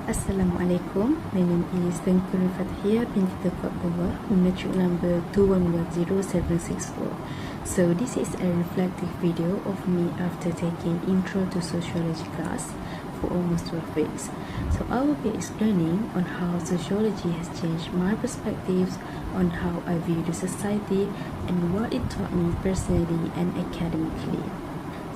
Assalamualaikum. My name is Tengku Nur Fathiyyah, binti Abdullah, metric number 2110764. So this is a reflective video of me after taking Intro to Sociology class for almost 12 weeks. So I will be explaining on how sociology has changed my perspectives on how I view the society and what it taught me personally and academically.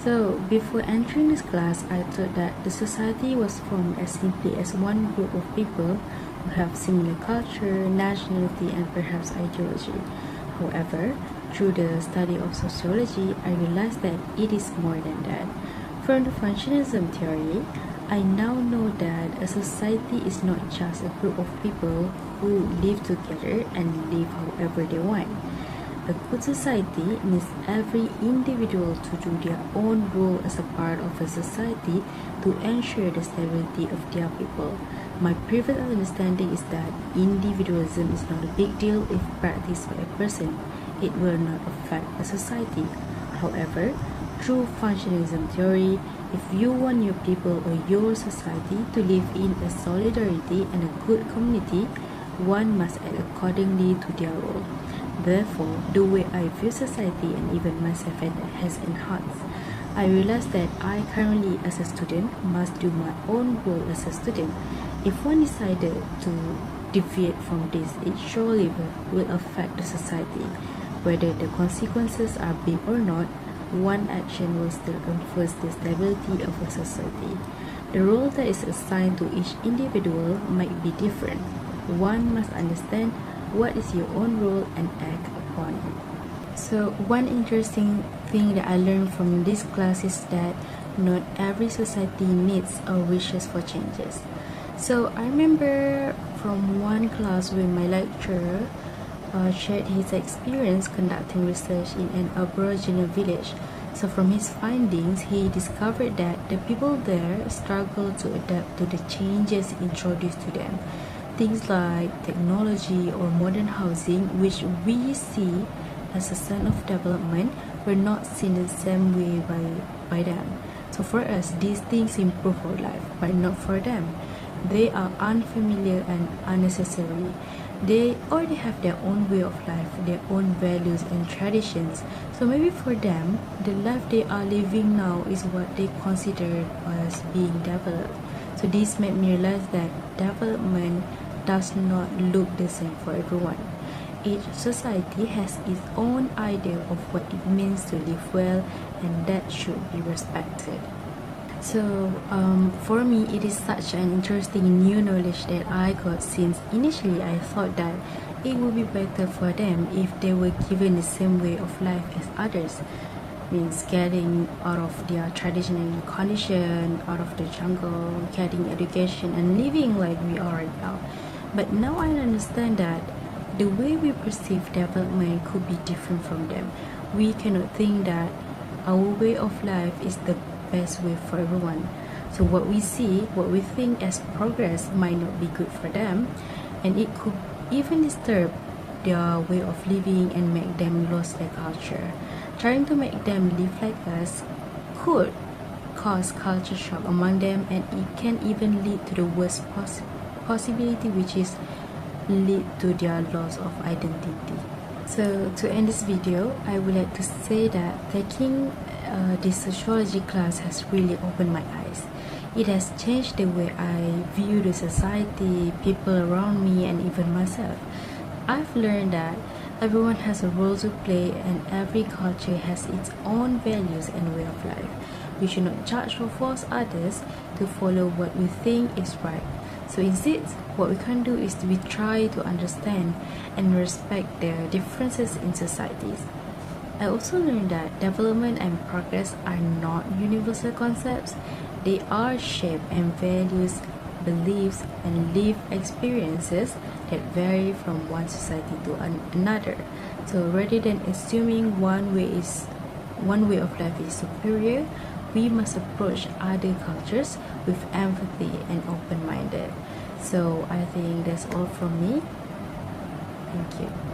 So, before entering this class, I thought that the society was formed as simply as one group of people who have similar culture, nationality, and perhaps ideology. However, through the study of sociology, I realized that it is more than that. From the functionalism theory, I now know that a society is not just a group of people who live together and live however they want. A good society needs every individual to do their own role as a part of a society to ensure the stability of their people. My previous understanding is that individualism is not a big deal if practiced by a person. It will not affect a society. However, through functionalism theory, if you want your people or your society to live in a solidarity and a good community, one must act accordingly to their role. Therefore, the way I view society and even myself has enhanced. I realized that I currently, as a student, must do my own role as a student. If one decided to deviate from this, it surely will affect the society. Whether the consequences are big or not, one action will still enforce the stability of a society. The role that is assigned to each individual might be different. One must understand what is your own role and act upon it. So one interesting thing that I learned from this class is that not every society needs or wishes for changes. So I remember from one class when my lecturer shared his experience conducting research in an Aboriginal village. So from his findings, he discovered that the people there struggle to adapt to the changes introduced to them. Things like technology or modern housing, which we see as a sign of development, were not seen the same way by them. So for us, these things improve our life, but not for them. They are unfamiliar and unnecessary. They already have their own way of life, their own values and traditions. So maybe for them, the life they are living now is what they consider as being developed. So this made me realize that development does not look the same for everyone. Each society has its own idea of what it means to live well, and that should be respected. So for me, it is such an interesting new knowledge that I got, since initially I thought that it would be better for them if they were given the same way of life as others. Means getting out of their traditional condition, out of the jungle, getting education and living like we are right now. But now I understand that the way we perceive development could be different from them. We cannot think that our way of life is the best way for everyone. So what we see, what we think as progress might not be good for them, and it could even disturb their way of living and make them lose their culture. Trying to make them live like us could cause culture shock among them, and it can even lead to the worst possibility, which is lead to their loss of identity. So to end this video, I would like to say that taking this sociology class has really opened my eyes. It has changed the way I view the society, people around me, and even myself. I've learned that everyone has a role to play, and every culture has its own values and way of life. We should not judge or force others to follow what we think is right. So instead, what we can do is we try to understand and respect the differences in societies. I also learned that development and progress are not universal concepts. They are shaped and values, beliefs, and lived experiences that vary from one society to another. So rather than assuming one way of life is superior, we must approach other cultures with empathy and open-minded. So I think that's all from me. Thank you.